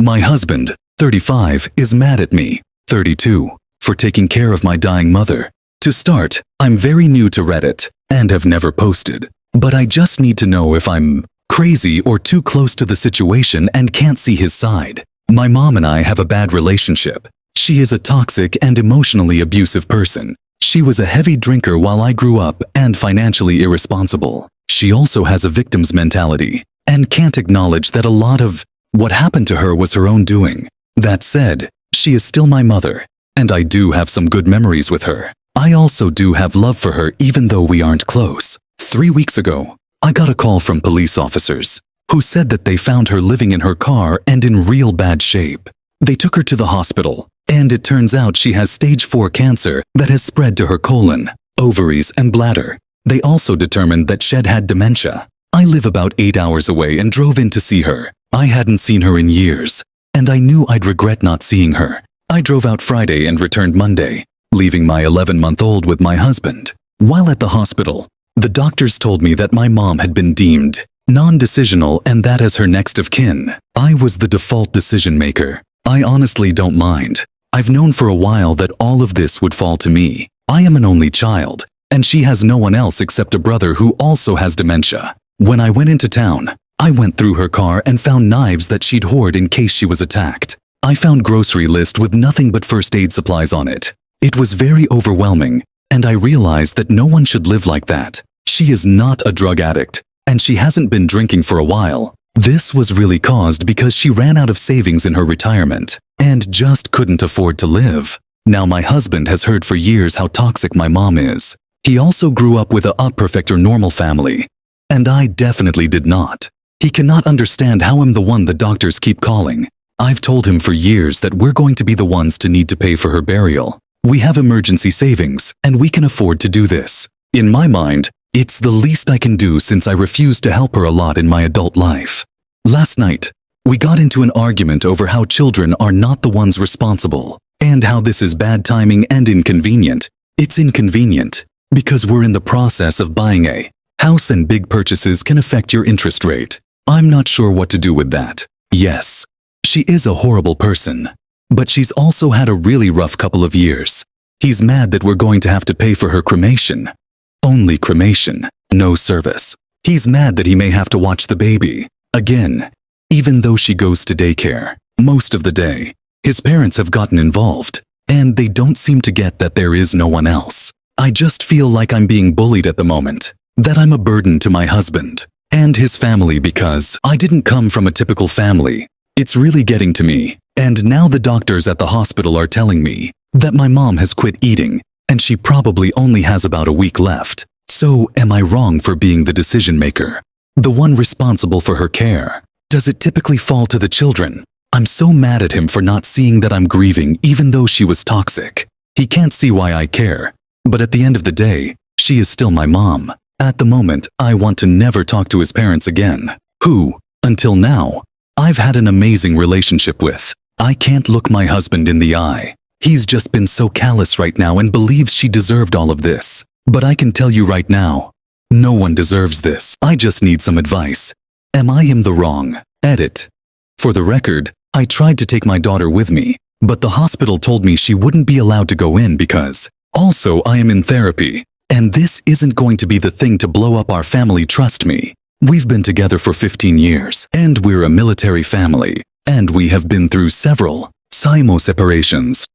My husband, 35, is mad at me, 32, for taking care of my dying mother. To start, I'm very new to Reddit and have never posted, but I just need to know if I'm crazy or too close to the situation and can't see his side. My mom and I have a bad relationship. She is a toxic and emotionally abusive person. She was a heavy drinker while I grew up and financially irresponsible. She also has a victim's mentality and can't acknowledge that a lot of what happened to her was her own doing. That said, she is still my mother, and I do have some good memories with her. I also do have love for her even though we aren't close. 3 weeks ago, I got a call from police officers who said that they found her living in her car and in real bad shape. They took her to the hospital, and it turns out she has stage 4 cancer that has spread to her colon, ovaries, and bladder. They also determined that Shed had dementia. I live about 8 hours away and drove in to see her. I hadn't seen her in years, and I knew I'd regret not seeing her. I drove out Friday and returned Monday, leaving my 11-month-old with my husband. While at the hospital, the doctors told me that my mom had been deemed non-decisional and that as her next of kin, I was the default decision maker. I honestly don't mind. I've known for a while that all of this would fall to me. I am an only child, and she has no one else except a brother who also has dementia. When I went into town, I went through her car and found knives that she'd hoard in case she was attacked. I found grocery list with nothing but first aid supplies on it. It was very overwhelming, and I realized that no one should live like that. She is not a drug addict, and she hasn't been drinking for a while. This was really caused because she ran out of savings in her retirement and just couldn't afford to live. Now my husband has heard for years how toxic my mom is. He also grew up with a perfect or normal family, and I definitely did not. He cannot understand how I'm the one the doctors keep calling. I've told him for years that we're going to be the ones to need to pay for her burial. We have emergency savings, and we can afford to do this. In my mind, it's the least I can do since I refused to help her a lot in my adult life. Last night, we got into an argument over how children are not the ones responsible, and how this is bad timing and inconvenient. It's inconvenient because we're in the process of buying a house and big purchases can affect your interest rate. I'm not sure what to do with that. Yes, she is a horrible person, but she's also had a really rough couple of years. He's mad that we're going to have to pay for her cremation. Only cremation, no service. He's mad that he may have to watch the baby. Again, even though she goes to daycare most of the day, his parents have gotten involved, and they don't seem to get that there is no one else. I just feel like I'm being bullied at the moment, that I'm a burden to my husband and his family because I didn't come from a typical family. It's really getting to me, and now the doctors at the hospital are telling me that my mom has quit eating and she probably only has about a week left. So am I wrong for being the decision maker? The one responsible for her care? Does it typically fall to the children? I'm so mad at him for not seeing that I'm grieving even though she was toxic. He can't see why I care, but at the end of the day, she is still my mom. At the moment, I want to never talk to his parents again, who, until now, I've had an amazing relationship with. I can't look my husband in the eye. He's just been so callous right now and believes she deserved all of this. But I can tell you right now, no one deserves this. I just need some advice. Am I in the wrong? Edit. For the record, I tried to take my daughter with me, but the hospital told me she wouldn't be allowed to go in because also I am in therapy, and this isn't going to be the thing to blow up our family, trust me. We've been together for 15 years, and we're a military family, and we have been through several SIMO separations.